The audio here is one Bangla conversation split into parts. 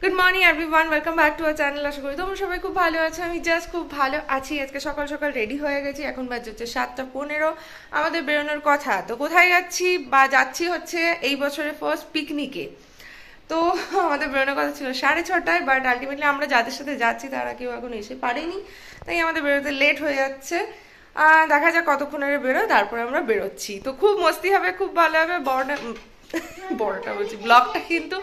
Good morning everyone, welcome back to our channel. আশা করি তোমরা সবাই খুব ভালো আছো। আমি জাস্ট খুব ভালো আছি। আজকে সকাল সকাল রেডি হয়ে গেছি, এখন বাজে হচ্ছে 7:15। আমাদের বেরোনোর কথা, তো কোথায় যাচ্ছি বা যাচ্ছি হচ্ছে এই বছরের ফার্স্ট পিকনিকে। তো আমাদের বেরোনোর কথা ছিল 6:30, বাট আলটিমেটলি আমরা যাদের সাথে যাচ্ছি তারা কেউ এখন এসে পারেনি, তাই আমাদের বেরোতে লেট হয়ে যাচ্ছে। দেখা যাক কতক্ষণের বেরোয়, তারপরে আমরা বেরোচ্ছি। তো খুব মস্তি হবে, খুব ভালো হবে। বড়টা বলছি, ব্লগটা কিন্তু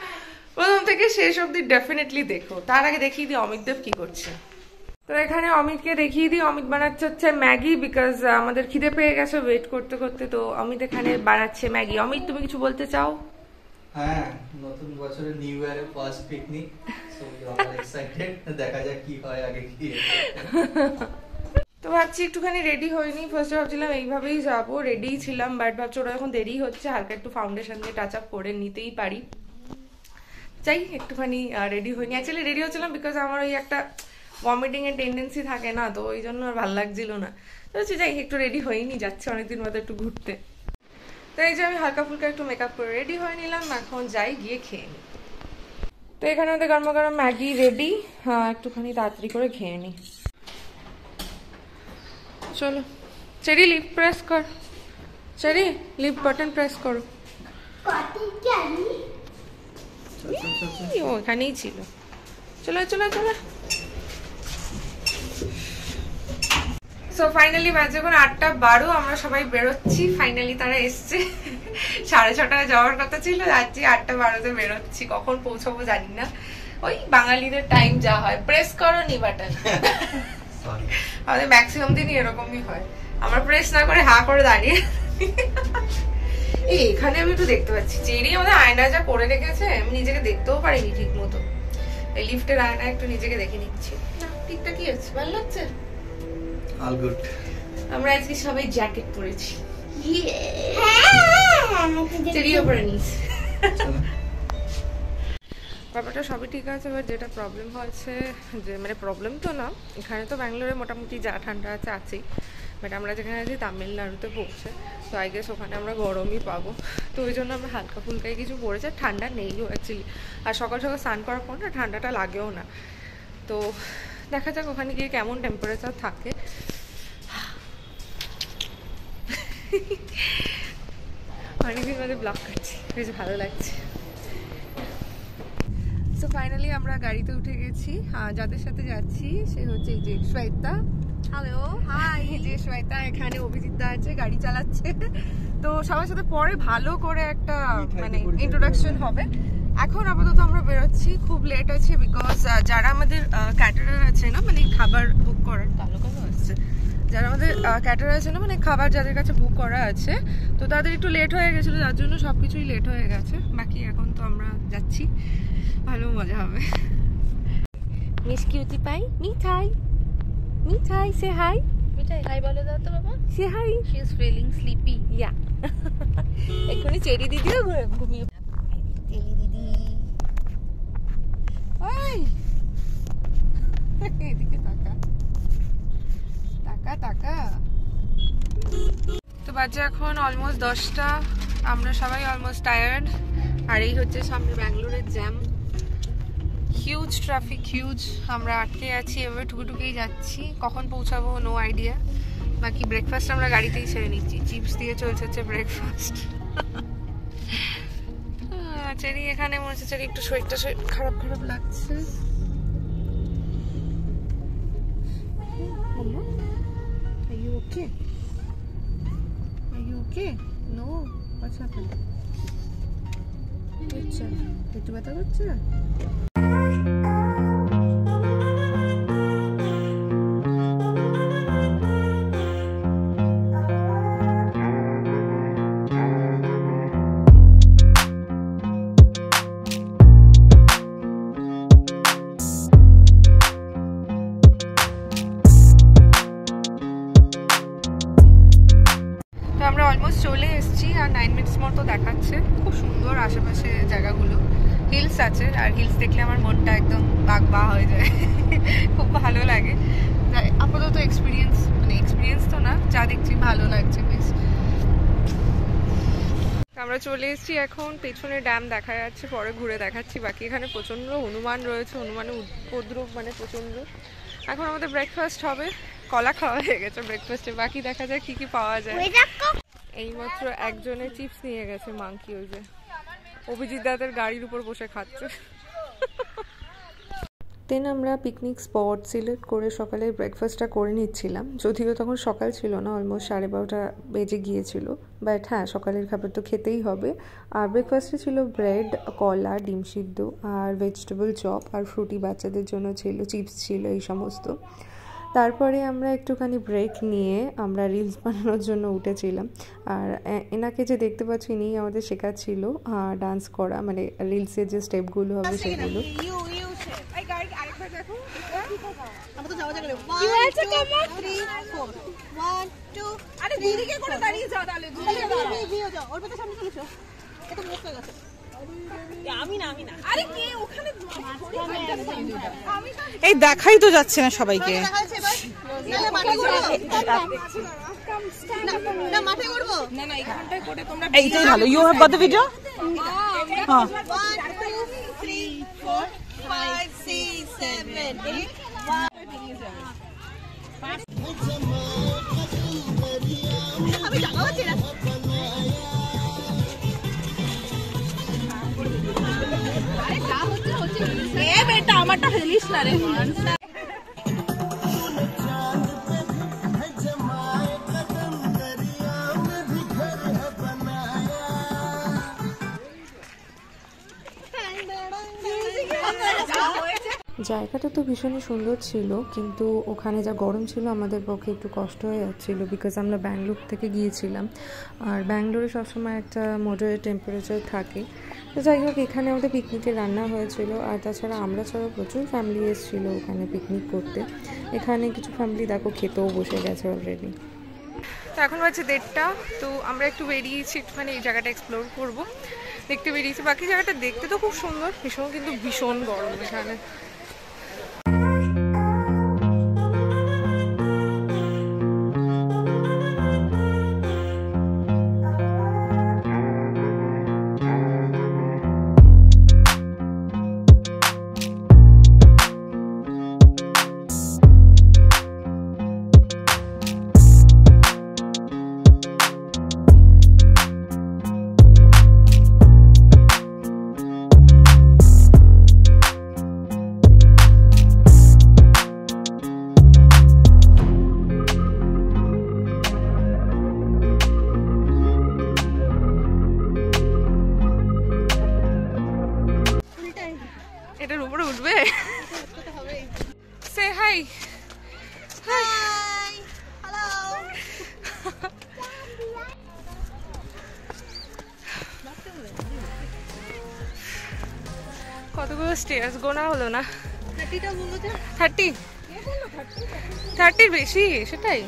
প্রথম থেকে শেষ অবধি ডেফিনেটলি দেখো। তার আগে দেখিয়ে দিই অমিত দেব কি করছে। তো এখানে অমিতকে দেখিয়ে দিই, অমিত বানাচ্ছে হচ্ছে ম্যাগি, বিকজ আমাদের খিদে পেয়ে গেছে ওয়েট করতে করতে। তো অমিত এখানে বানাচ্ছে ম্যাগি। অমিত, তুমি কিছু বলতে চাও? হ্যাঁ, নতুন বছরের নিউ ইয়ারের first picnic, so we are excited. দেখা যাক কি হয় আগে কি। তো ভাবছি একটুখানি রেডি হইনি। ফার্স্টে ভাবছিলাম এইভাবেই যাবো, রেডিই ছিলাম, বাট ভাবছি ওরা এখন দেরি হচ্ছে, হালকা একটু ফাউন্ডেশন দিয়ে টাচ আপ করে নিতেই পারি। চাই একটুখানি রেডি হইনি। অ্যাকচুয়ালি রেডি হচ্ছিলাম বিকজ আমার ওই একটা ভমিটিং এর টেন্ডেন্সি থাকে না, তো ওই জন্য আর ভালো লাগছিল না। তো যাই একটু রেডি হইনি, যাচ্ছে অনেকদিন মতো একটু ঘুরতে। তো এই যে আমি হালকা ফুলকা একটু মেকআপ করে রেডি হয়ে নিলাম, এখন যাই গিয়ে খেয়ে নিই। তো এখানে আমাদের গরমা গরম ম্যাগি রেডি। হ্যাঁ, একটুখানি তাড়াতাড়ি করে খেয়ে নিই। চলো চেরি, লিপ প্রেস কর। চেরি, লিপ বাটন প্রেস করো। ও এখানেই ছিল। চলো চলো চলো। সো ফাইনালি বাজে এখন 8:12, আমরা সবাই বেরোচ্ছি। ফাইনালি তারা এসছে। 6:30 যাওয়ার কথা ছিল, যাচ্ছি 8:12 বেরোচ্ছি। কখন পৌঁছাবো জানি না। ওই বাঙালিদের টাইম যা হয়, প্রেস করো নি বাটন। আমাদের ম্যাক্সিমাম দিনই এরকমই হয়, আমরা প্রেস না করে হা করে দাঁড়িয়ে। এই এখানে আমি একটু দেখতে পাচ্ছি চেরি আমাদের আয়না যা করে রেখেছে, আমি নিজেকে দেখতেও পারিনি ঠিক মতো। এই লিফটের আয়না একটু নিজেকে দেখে নিচ্ছি। না ঠিকঠাক কি আছে, ভালো লাগছে। All good. আমরা আজকে সবাই জ্যাকেট পরেছি। চেরিও পরে নিস। ব্যাপারটা সবই ঠিক আছে, বাট যেটা প্রবলেম হয়েছে, যে মানে প্রবলেম তো না, এখানে তো ব্যাঙ্গালোরে মোটামুটি যা ঠান্ডা আছে আছেই, বাট আমরা যেখানে আছি তামিলনাড়ুতে পড়ছে, তো আই গেস ওখানে আমরা গরমই পাবো। তো ওই জন্য আমরা হালকা ফুলকাই কিছু পড়েছে, ঠান্ডা নেইও অ্যাকচুয়ালি। আর সকাল সকাল স্নান করার পর না ঠান্ডাটা লাগেও না। তো দেখা যাক ওখানে গিয়ে কেমন টেম্পারেচার থাকে। অনেকদিন মধ্যে ব্লগ করছি, বেশ ভালো লাগছে। তো ফাইনালি আমরা গাড়িতে উঠে গেছি। যাদের সাথে যাচ্ছি সে হচ্ছে এই যে শ্বেতা। Hello, high. যে শ্বেতা, এখানে অভিজিৎ দা আছে, গাড়ি চালাচ্ছে। তো সবার সাথে পরে ভালো করে একটা মানে ইন্ট্রোডাকশন হবে। এখন আপাতত আমরা বেরোচ্ছি, খুব লেট আছে বিকজ যারা আমাদের ক্যাটারার আছে না, মানে খাবার বুক করার, কালো কালো আসছে, যারা আমাদের ক্যাটারার আছে না, মানে খাবার যাদের কাছে বুক করা আছে, তো তাদের একটু লেট হয়ে গেছিলো, যার জন্য সবকিছুই লেট হয়ে গেছে। বাকি এখন তো আমরা যাচ্ছি, ভালো মজা হবে। Miss cutie pie, Mithai Mithai, say hi. Mithai hi বলে দাও তো বাবা। Say hi. She is feeling sleepy. Yeah. এক্ষুনি চেরি দিদিও ঘুমিয়ে। চেরি দিদি, ওই এদিকে তাকা তাকা তাকা। তো বাজে এখন অলমোস্ট 10টা, আমরা সবাই অলমোস্ট টায়ার্ড। আর এই হচ্ছে সামনে ব্যাঙ্গালোরের জ্যাম, হিউজ ট্রাফিক, হিউজ। আমরা আটকে আছি, এভাবে টুকুটুকেই যাচ্ছি, কখন পৌঁছাবো নো আইডিয়া। বাকি ব্রেকফাস্ট আমরা গাড়িতেই ছেড়ে নিচ্ছি, চিপস দিয়ে চলছে হচ্ছে ব্রেকফাস্ট। চেরি এখানে মনে হচ্ছে চেরি একটু শরীরটা খারাপ খারাপ লাগছে। Are you okay? Are you okay? No, what's happened? আচ্ছা, একটু ব্যথা করছে। আমরা অলমোস্ট চলে এসেছি, আর 9 মিনিটস মতো দেখাচ্ছে। খুব সুন্দর আশেপাশে জায়গাগুলো, হিলস আছে, আর হিলস দেখলে আমার মনটা একদম বাগবা হয়ে যায়। খুব ভালো লাগে। আপাতত এক্সপিরিয়েন্স, মানে এক্সপিরিয়েন্স তো না, যা দেখছি ভালো লাগছে বেশ। আমরা চলে এসেছি এখন, পেছনে ড্যাম দেখা যাচ্ছে, পরে ঘুরে দেখাচ্ছি বাকি। এখানে প্রচন্ড হনুমান রয়েছে, হনুমানের উপদ্রব মানে প্রচন্ড। এখন আমাদের ব্রেকফাস্ট হবে, কলা খাওয়া হয়ে গেছে ব্রেকফাস্টে, বাকি দেখা যায় কি কি পাওয়া যায়। এইমাত্র একজনে চিপস নিয়ে গেছে মাংকি, ওই যে অভিজিৎ দাদের গাড়ির উপর বসে খাচ্ছে। দেন আমরা পিকনিক স্পট সিলেক্ট করে সকালে ব্রেকফাস্টটা করে নিচ্ছিলাম, যদিও তখন সকাল ছিল না, অলমোস্ট 12:30 বেজে গিয়েছিল, বাট হ্যাঁ সকালের খাবার তো খেতেই হবে। আর ব্রেকফাস্টে ছিল ব্রেড, কলা, ডিম সিদ্ধ আর ভেজিটেবল চপ, আর ফ্রুটি বাচ্চাদের জন্য ছিল, চিপস ছিল, এই সমস্ত। তারপরে আমরা একটুখানি ব্রেক নিয়ে আমরা রিলস বানানোর জন্য উঠেছিলাম। আর এনাকে যে দেখতে পাচ্ছি ইনি আমাদের শেখাচ্ছিল ডান্স করা, মানে রিলসের যে স্টেপগুলো হবে সেগুলো। এই দেখাই তো যাচ্ছে না সবাইকে। এইটাই ভালো। You have got the video? হ্যাঁ। 1 2 3 4 5 6 7 8 আমি জানা আছে না। আরে যা হচ্ছে এ বেটা আমারটা হেলিস না রে। জায়গাটা তো ভীষণই সুন্দর ছিল, কিন্তু ওখানে যা গরম ছিল আমাদের পক্ষে একটু কষ্ট হয়ে যাচ্ছিলো, বিকজ আমরা ব্যাঙ্গালোর থেকে গিয়েছিলাম, আর ব্যাঙ্গালোরে সবসময় একটা মডারেট টেম্পারেচার থাকে। তো যাই হোক, এখানে আমাদের পিকনিকের রান্না হয়েছিল, আর তাছাড়া আমরা ছাড়াও প্রচুর ফ্যামিলি এসেছিলো ওখানে পিকনিক করতে। এখানে কিছু ফ্যামিলি দেখো খেতেও বসে গেছে অলরেডি। তো এখন বাজে 1:30, তো আমরা একটু বেরিয়েছি, একটুখানি এই জায়গাটা এক্সপ্লোর করবো, দেখতে বেরিয়েছি। বাকি জায়গাটা দেখতে তো খুব সুন্দর, ভীষণ কিন্তু ভীষণ গরম এখানে। এটার উপরে উঠবে? Say hi. Hi, hello. কতগুলো স্টেয়ার্স গোনা হলো না। 30 বেশি, সেটাই।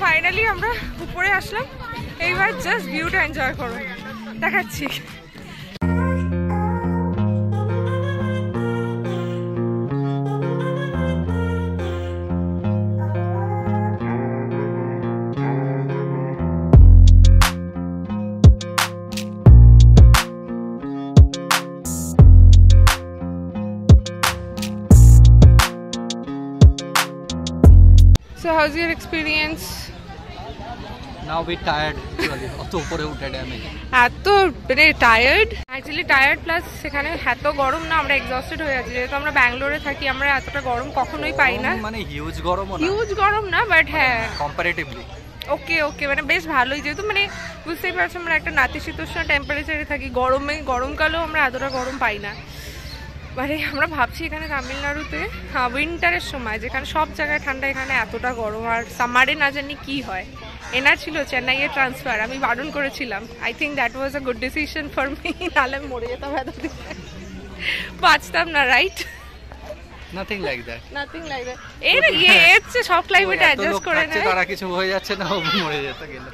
ফাইনালি আমরা উপরে আসলাম, এইবার জাস্ট ভিউটা এনজয় করো, দেখাচ্ছি। So how's your experience? Now we tired actually. অত উপরে উঠে ড্যামে। এত মানে টায়ার্ড, অ্যাকচুয়ালি টায়ার্ড প্লাস সেখানে এত গরম না, আমরা এক্সস্টেড হয়ে যাচ্ছি। যেহেতু আমরা ব্যাঙ্গালোরে থাকি, আমরা এতটা গরম কখনোই পাই না। মানে হিউজ গরম না, হিউজ গরম না, বাট হ্যাঁ কম্পারেটিভলি ওকে মানে বেশ ভালোই। যেহেতু মানে বুঝতেই পারছো আমরা একটা নাতিশীতোষ্ণ টেম্পারেচারে থাকি, গরমকালেও আমরা এতটা গরম পাই না। মানে আমরা ভাবছি এখানে তামিলনাড়ুতে উইন্টারের সময় যেখানে সব জায়গায় ঠান্ডা, এখানে এতটা গরম। আর সামারে না জানি কি হয়। এনার ছিল চেন্নাইয়ে ট্রান্সফার, আমি বারণ করেছিলাম। I think that was a good decision for me, নাহলে আমি মরে যেতাম এতদিন, বাঁচতাম না, রাইট? Nothing like that. এর হচ্ছে সব ক্লাইমেটে অ্যাডজাস্ট করে নেয়, তারা কিছু হয়ে যাচ্ছে না, মরে যেতে গেলে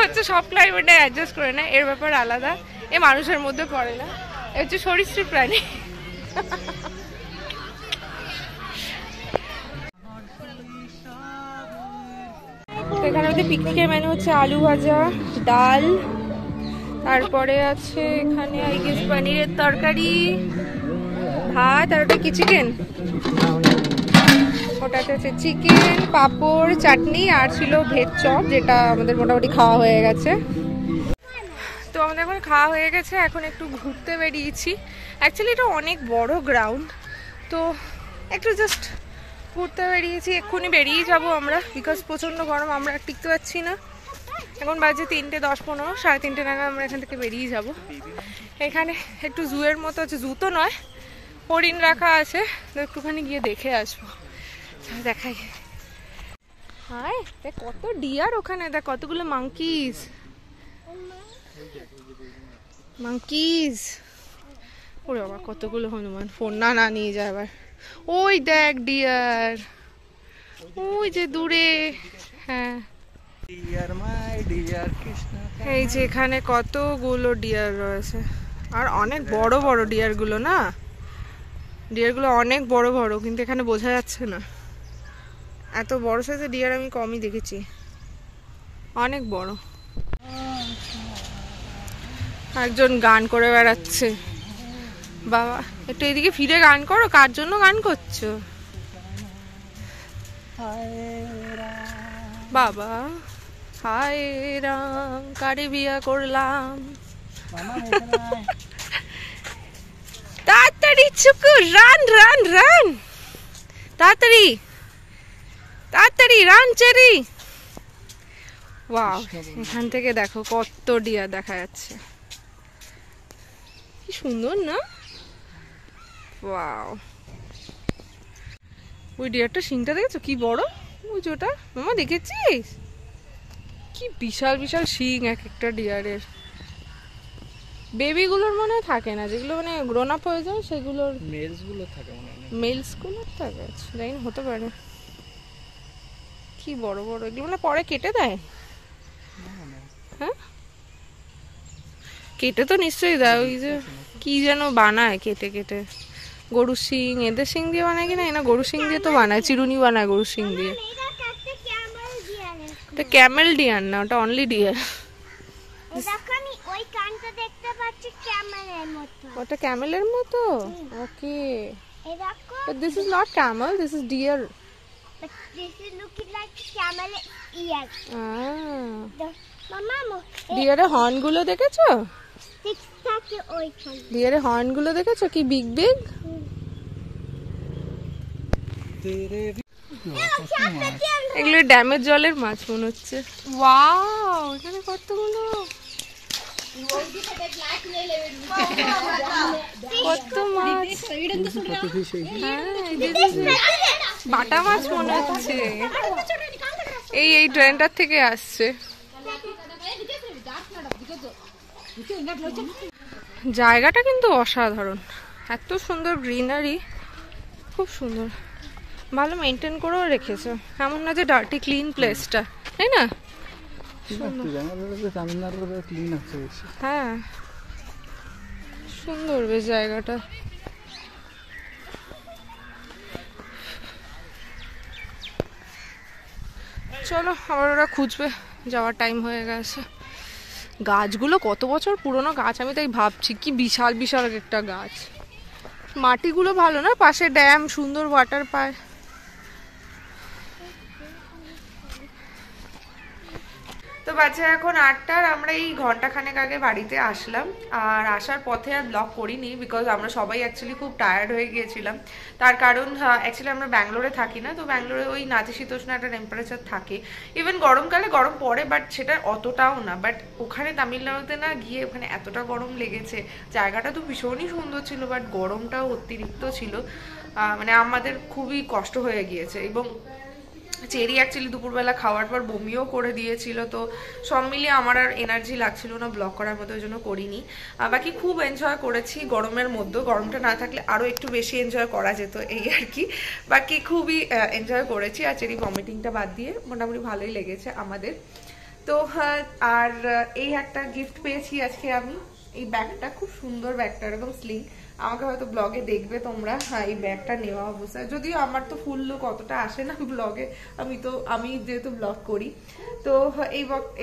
হচ্ছে সব ক্লাইমেটে অ্যাডজাস্ট করে নেয়, এর ব্যাপার আলাদা, এ মানুষের মধ্যে পড়ে না। হচ্ছে সরীসৃপ প্রাণী। এখানে ওদের পিকনিকের মেনু হচ্ছে আলু ভাজা, ডাল, তারপরে আছে এখানে আই গেস পনিরের তরকারি, ভাত, আর ওটা কি চিকেন, ওটাতে আছে চিকেন, পাঁপড়, চাটনি, আর ছিল ভেজ চপ, যেটা আমাদের মোটামুটি খাওয়া হয়ে গেছে। তো আমাদের এখন খাওয়া হয়ে গেছে, এখন একটু ঘুরতে বেরিয়েছি। অ্যাকচুয়ালি এটা অনেক বড় গ্রাউন্ড, তো একটু জাস্ট ঘুরতে বেরিয়েছি। এক্ষুনি বেরিয়ে যাব আমরা, বিকজ প্রচণ্ড গরম, আমরা টিকতে পারছি না। এখন বাজে 3:10-15, 3:30 নাগাদ আমরা এখান থেকে বেরিয়ে যাব। এখানে একটু জুয়ের মতো আছে, জু তো নয়, হরিণ রাখা আছে, তো একটুখানি গিয়ে দেখে আসবো। দেখাই, হায় দেখ কত ডিয়ার ওখানে, দেখ কতগুলো মাংকিজ, মাংকিজ। ওরে বাবা কতগুলো হনুমান, ফোন না নিয়ে যায় আবার। ওই দেখ ডিয়ার, ওই যে দূরে। হ্যাঁ এই যে এখানে কতগুলো ডিয়ার রয়েছে, আর অনেক বড় বড় ডিয়ার গুলো না, ডিয়ার গুলো অনেক বড় বড়, কিন্তু এখানে বোঝা যাচ্ছে না। এত বড় সাইজের ডিয়ার আমি কমই দেখেছি, অনেক বড়। একজন গান করে বেড়াচ্ছে, বাবা একটু এদিকে ফিরে গান করো, কার জন্য গান করছো বাবা? হায় রাম, কারে বিয়া করলাম। তাড়াতাড়ি চুকু, রান রান রান, তাড়াতাড়ি তাড়াতাড়ি রান চেরি। ওয়াও, এখান থেকে দেখো কত ডিয়ার দেখা যাচ্ছে, কি সুন্দর না? ওয়াও, ওই ডিয়ারটা শিংটা দেখেছো কি বড়, ওই যে ওটা মামা দেখেছিস, কি বিশাল বিশাল শিং এক একটা ডিয়ারের। বেবিগুলোর মনে হয় থাকে না, যেগুলো মানে গ্রোন আপ হয়ে যায় সেগুলোর, মেলস গুলো থাকে, মেলস গুলো থাকে, জানি না, হতে পারে। কি বড় বড় এগুলো, মানে পরে কেটে দেয়? হ্যাঁ কেটে তো নিশ্চয়ই দেয়, ওই যে কি যেন বানায় কেটে কেটে, গরুর শিং, এদের শিং দিয়ে বানায় কিনা, না গরুর শিং দিয়ে তো বানায়, চিরুনি বানায় গরুর শিং দিয়ে। এটা ক্যামেল ডিয়ার না, ওটা অনলি ডিয়ার। ওটা ক্যামেলের মতো, ওকে। But this is not camel, this is deer. But this is looking like camel ear. Mama, ডিয়ারের হর্ন গুলো দেখেছো? six থাকে ওইখানে। ডিয়ারের হর্ন গুলো দেখেছো কি বিগ বিগ? এগুলো ড্যামের জলের মাছ মনে হচ্ছে। ওয়াও, এখানে কতগুলো, কত মাছ, বাটা মাছ মনে হচ্ছে। এই ট্রেনটার থেকে আসছে। জায়গাটা কিন্তু অসাধারণ, এত সুন্দর গ্রিনারি, খুব সুন্দর, ভালো মেনটেন করেও রেখেছে, এমন না যে ডার্টি, ক্লিন প্লেসটা, তাই না? হ্যাঁ সুন্দর বেশ জায়গাটা। চলো আবার ওরা খুঁজবে, যাওয়ার টাইম হয়ে গেছে। গাছগুলো কত বছর পুরনো গাছ, আমি তাই ভাবছি কি বিশাল বিশাল একটা গাছ। মাটিগুলো ভালো না, পাশে ড্যাম, সুন্দর ওয়াটার পায়। তো বাচ্চা এখন 8টা, আমরা এই ঘন্টাখানেক আগে বাড়িতে আসলাম। আর আসার পথে আর ব্লগ করিনি, বিকজ আমরা সবাই অ্যাকচুয়ালি খুব টায়ার্ড হয়ে গিয়েছিলাম। তার কারণ অ্যাকচুয়ালি আমরা ব্যাঙ্গালোরে থাকি না, তো ব্যাঙ্গালোরে ওই নাতিশীতোষ্ণ একটা টেম্পারেচার থাকে। ইভেন গরমকালে গরম পড়ে, বাট সেটা অতটাও না। বাট ওখানে তামিলনাড়ুতে না গিয়ে ওখানে এতটা গরম লেগেছে। জায়গাটা তো ভীষণই সুন্দর ছিল, বাট গরমটাও অতিরিক্ত ছিল, মানে আমাদের খুবই কষ্ট হয়ে গিয়েছে। এবং চেরি অ্যাকচুয়ালি দুপুরবেলা খাওয়ার পর বমিও করে দিয়েছিল, তো সব মিলিয়ে আমার আর এনার্জি লাগছিল না ব্লগ করার মতো, ওই জন্য করিনি। বাকি খুব এনজয় করেছি গরমের মধ্যে, গরমটা না থাকলে আরও একটু বেশি এনজয় করা যেত, এই আর কি। বাকি খুবই এনজয় করেছি, আর চেরি ভমিটিংটা বাদ দিয়ে মোটামুটি ভালোই লেগেছে আমাদের। তো আর এই একটা গিফট পেয়েছি আজকে আমি, এই ব্যাগটা খুব সুন্দর, ব্যাগটা এরকম স্লিং, আমাকে হয়তো ব্লগে দেখবে তোমরা। হ্যাঁ, এই ব্যাগটা নেওয়া অবস্থায়, যদিও আমার তো ফুল লুক অতটা আসে না ব্লগে, আমি যেহেতু ব্লগ করি। তো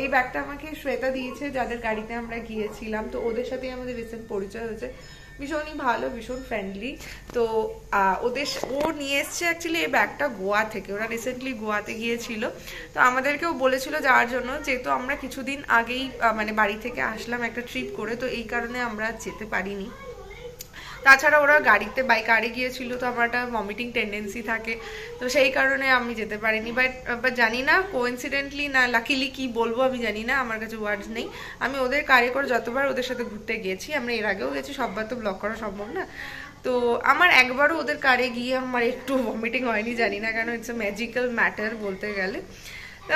এই ব্যাগটা আমাকে শ্বেতা দিয়েছে, যাদের গাড়িতে আমরা গিয়েছিলাম। তো ওদের সাথে আমাদের রিসেন্ট পরিচয় হয়েছে, ভীষণই ভালো, ভীষণ ফ্রেন্ডলি। তো ও নিয়ে এসছে অ্যাকচুয়ালি এই ব্যাগটা গোয়া থেকে, ওরা রিসেন্টলি গোয়াতে গিয়েছিল। তো আমাদেরকেও বলেছিল যাওয়ার জন্য, যেহেতু আমরা কিছুদিন আগেই মানে বাড়ি থেকে আসলাম একটা ট্রিপ করে, তো এই কারণে আমরা যেতে পারিনি। তাছাড়া ওরা গাড়িতে কারে গিয়েছিল, তো আমার একটা ভমিটিং টেন্ডেন্সি থাকে, তো সেই কারণে আমি যেতে পারিনি। বাট জানি না কোইন্সিডেন্টলি না লাকিলি কি বলবো আমি জানি না, আমার কাছে ওয়ার্ডস নেই। আমি ওদের কারে করে যতবার ওদের সাথে ঘুরতে গেছি, আমরা এর আগেও গেছি, সববার তো ব্লগ করা সম্ভব না, তো আমার একবারও ওদের কারে গিয়ে আমার একটু ভমিটিং হয়নি, জানি না কেন, ইটস এ ম্যাজিক্যাল ম্যাটার বলতে গেলে। তো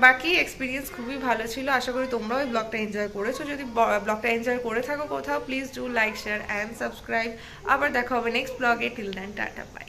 বাকি এক্সপিরিয়েন্স খুবই ভালো ছিল, আশা করি তোমরাও এই ব্লগটা এনজয় করেছো। যদি ব্লগটা এনজয় করে থাকো কোথাও, please do like, share and subscribe. আবার দেখা হবে নেক্সট ব্লগে, টিল দেন টাটা বাই।